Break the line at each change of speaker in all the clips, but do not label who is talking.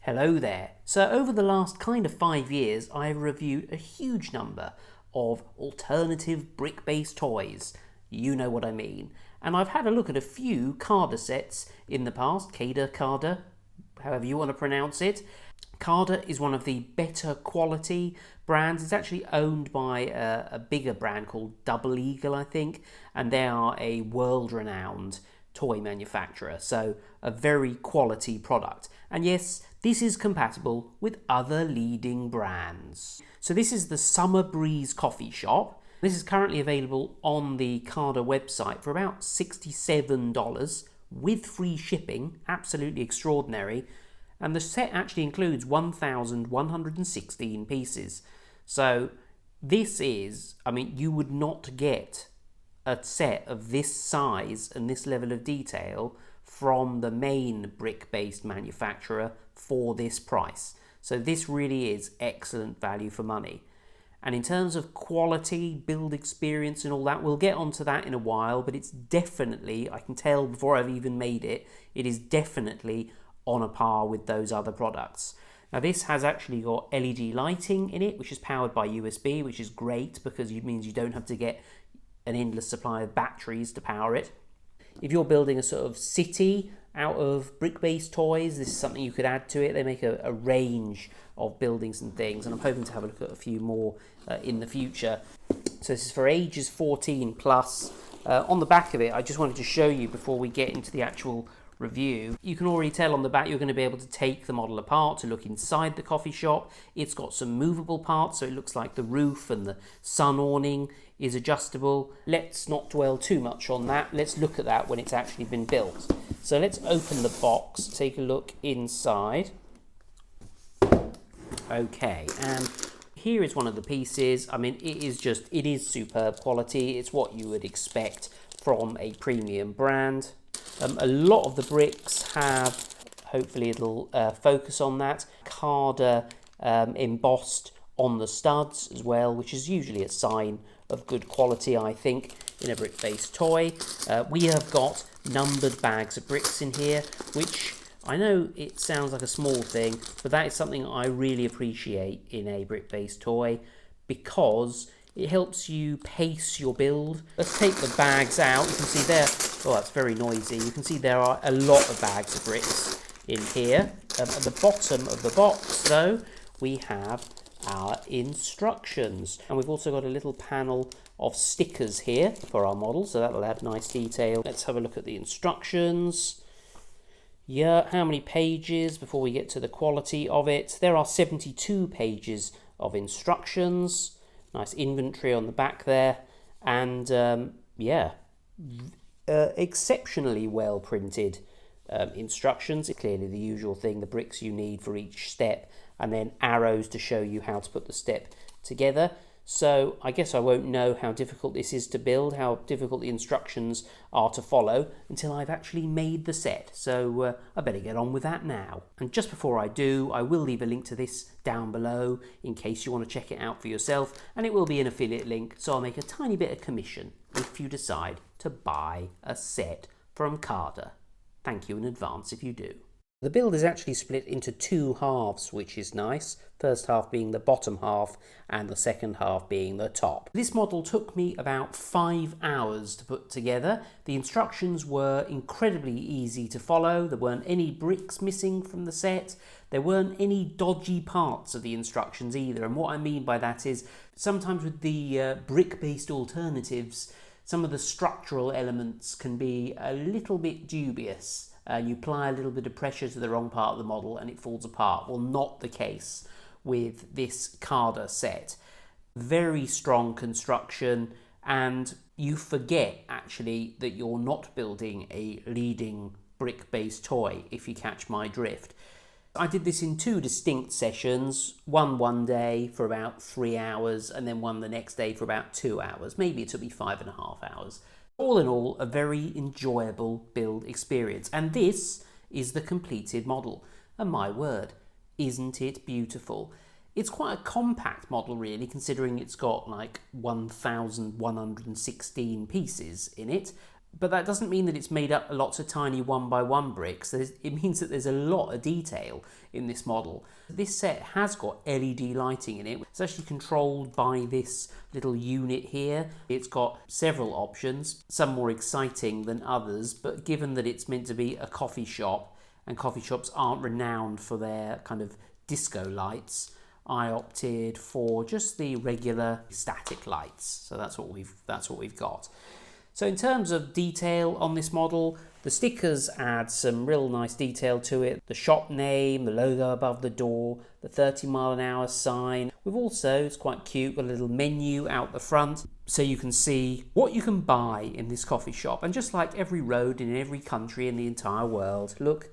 Hello there. So over the last kind of 5 years, I've reviewed a huge number of alternative brick-based toys. You know what I mean. And I've had a look at a few CaDA sets in the past, CaDA, however you want to pronounce it. CaDA is one of the better quality brands. It's actually owned by a bigger brand called Double Eagle, I think, and they are a world-renowned toy manufacturer, so a very quality product. And yes, this is compatible with other leading brands. So this is the Summer Breeze coffee shop. This is currently available on the CaDA website for about $67 with free shipping. Absolutely extraordinary. And the set actually includes 1,116 pieces. So this is, you would not get a set of this size and this level of detail from the main brick-based manufacturer for this price. So this really is excellent value for money. And in terms of quality, build experience and all that, we'll get onto that in a while, but it's definitely, I can tell before I've even made it, it is definitely on a par with those other products. Now this has actually got LED lighting in it, which is powered by USB, which is great because it means you don't have to get an endless supply of batteries to power it. If you're building a sort of city out of brick-based toys, this is something you could add to it. They make a range of buildings and things, and I'm hoping to have a look at a few more in the future. So this is for ages 14 plus. On the back of it, I just wanted to show you before we get into the actual review. You can already tell on the back you're going to be able to take the model apart to look inside the coffee shop. It's got some movable parts, so it looks like the roof and the sun awning is adjustable. Let's not dwell too much on that. Let's look at that when it's actually been built. So let's open the box, take a look inside. Okay, and here is one of the pieces. It is superb quality. It's what you would expect from a premium brand. A lot of the bricks have, hopefully it'll focus on that, CaDA embossed on the studs as well, which is usually a sign of good quality, I think, in a brick-based toy. We have got numbered bags of bricks in here, which I know it sounds like a small thing, but that is something I really appreciate in a brick-based toy because it helps you pace your build. Let's take the bags out. You can see there, oh, that's very noisy. You can see there are a lot of bags of bricks in here. At the bottom of the box, though, we have our instructions. And we've also got a little panel of stickers here for our model, so that'll add nice detail. Let's have a look at the instructions. Yeah, how many pages before we get to the quality of it? There are 72 pages of instructions. Nice inventory on the back there, and exceptionally well printed instructions. Clearly the usual thing, the bricks you need for each step, and then arrows to show you how to put the step together. So I guess I won't know how difficult this is to build, how difficult the instructions are to follow until I've actually made the set. So I better get on with that now. And just before I do, I will leave a link to this down below in case you want to check it out for yourself, and it will be an affiliate link, so I'll make a tiny bit of commission if you decide to buy a set from CaDA. Thank you in advance if you do. The build is actually split into two halves, which is nice. First half being the bottom half and the second half being the top. This model took me about 5 hours to put together. The instructions were incredibly easy to follow. There weren't any bricks missing from the set. There weren't any dodgy parts of the instructions either. And what I mean by that is sometimes with the brick-based alternatives, some of the structural elements can be a little bit dubious. You apply a little bit of pressure to the wrong part of the model and it falls apart. Well, not the case with this CaDA set. Very strong construction, and you forget actually that you're not building a leading brick-based toy, if you catch my drift. I did this in 2 distinct sessions, one day for about 3 hours and then one the next day for about 2 hours. Maybe it took me 5.5 hours. All in all, a very enjoyable build experience. And this is the completed model. And my word, isn't it beautiful? It's quite a compact model really, considering it's got like 1,116 pieces in it. But that doesn't mean that it's made up of lots of tiny 1x1 bricks. It means that there's a lot of detail in this model. This set has got LED lighting in it. It's actually controlled by this little unit here. It's got several options, some more exciting than others, but given that it's meant to be a coffee shop, and coffee shops aren't renowned for their kind of disco lights, I opted for just the regular static lights. So that's what we've got. So in terms of detail on this model, the stickers add some real nice detail to it. The shop name, the logo above the door, the 30-mile-an-hour sign. We've also, it's quite cute, got a little menu out the front so you can see what you can buy in this coffee shop. And just like every road in every country in the entire world, look,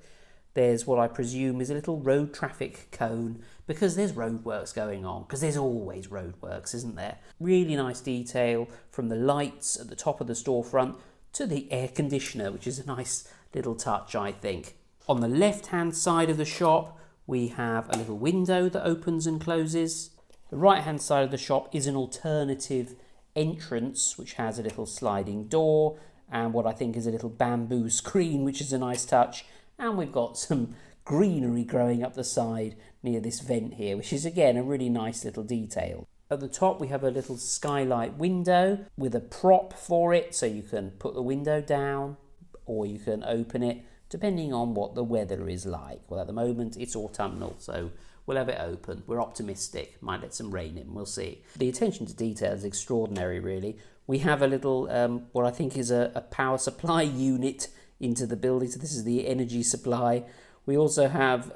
there's what I presume is a little road traffic cone because there's roadworks going on, because there's always roadworks, isn't there? Really nice detail from the lights at the top of the storefront to the air conditioner, which is a nice little touch, I think. On the left-hand side of the shop, we have a little window that opens and closes. The right-hand side of the shop is an alternative entrance, which has a little sliding door and what I think is a little bamboo screen, which is a nice touch. And we've got some greenery growing up the side near this vent here, which is again a really nice little detail. At the top we have a little skylight window with a prop for it, so you can put the window down or you can open it depending on what the weather is like. Well, at the moment it's autumnal, so we'll have it open. We're optimistic. Might let some rain in, we'll see. The attention to detail is extraordinary, really. We have a little, what I think is a power supply unit into the building, so this is the energy supply. We also have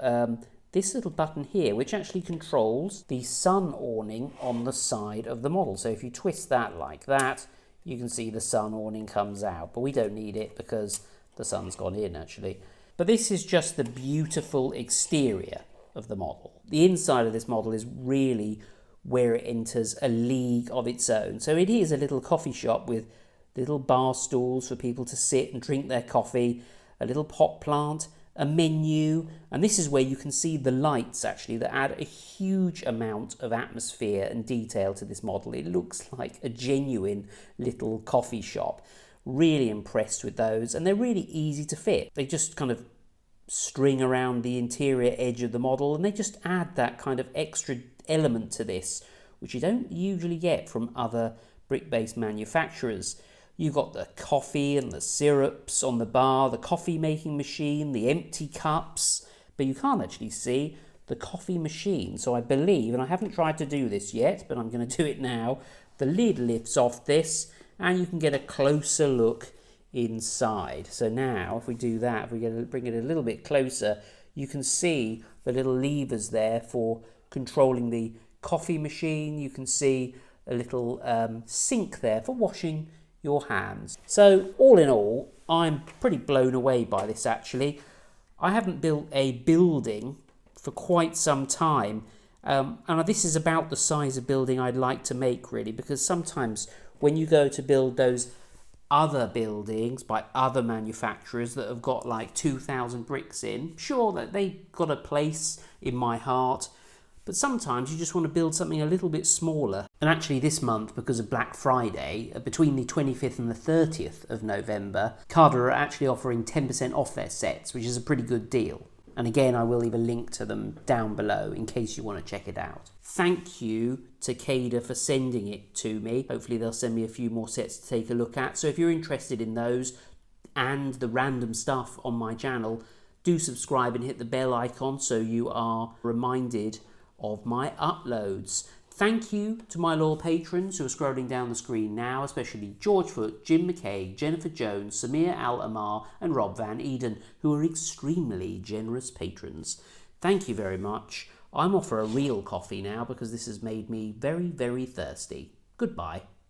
this little button here, which actually controls the sun awning on the side of the model. So if you twist that like that, you can see the sun awning comes out, but we don't need it because the sun's gone in actually. But this is just the beautiful exterior of the model. The inside of this model is really where it enters a league of its own. So it is a little coffee shop with little bar stools for people to sit and drink their coffee, a little pot plant, a menu, and this is where you can see the lights actually that add a huge amount of atmosphere and detail to this model. It looks like a genuine little coffee shop. Really impressed with those, and they're really easy to fit. They just kind of string around the interior edge of the model, and they just add that kind of extra element to this, which you don't usually get from other brick-based manufacturers. You've got the coffee and the syrups on the bar, the coffee making machine, the empty cups, but you can't actually see the coffee machine. So I believe, and I haven't tried to do this yet, but I'm going to do it now, the lid lifts off this and you can get a closer look inside. So now if we do that, if we bring it a little bit closer, you can see the little levers there for controlling the coffee machine. You can see a little sink there for washing your hands. So all in all, I'm pretty blown away by this actually. I haven't built a building for quite some time, and this is about the size of building I'd like to make really, because sometimes when you go to build those other buildings by other manufacturers that have got like 2,000 bricks in, sure that they got a place in my heart, but sometimes you just want to build something a little bit smaller. And actually this month, because of Black Friday, between the 25th and the 30th of November, CaDA are actually offering 10% off their sets, which is a pretty good deal. And again, I will leave a link to them down below in case you want to check it out. Thank you to CaDA for sending it to me. Hopefully they'll send me a few more sets to take a look at. So if you're interested in those and the random stuff on my channel, do subscribe and hit the bell icon so you are reminded of my uploads. Thank you to my loyal patrons who are scrolling down the screen now, especially George Foote, Jim McKay, Jennifer Jones, Samir Al-Amar and Rob Van Eden, who are extremely generous patrons. Thank you very much. I'm off for a real coffee now because this has made me very, very thirsty. Goodbye.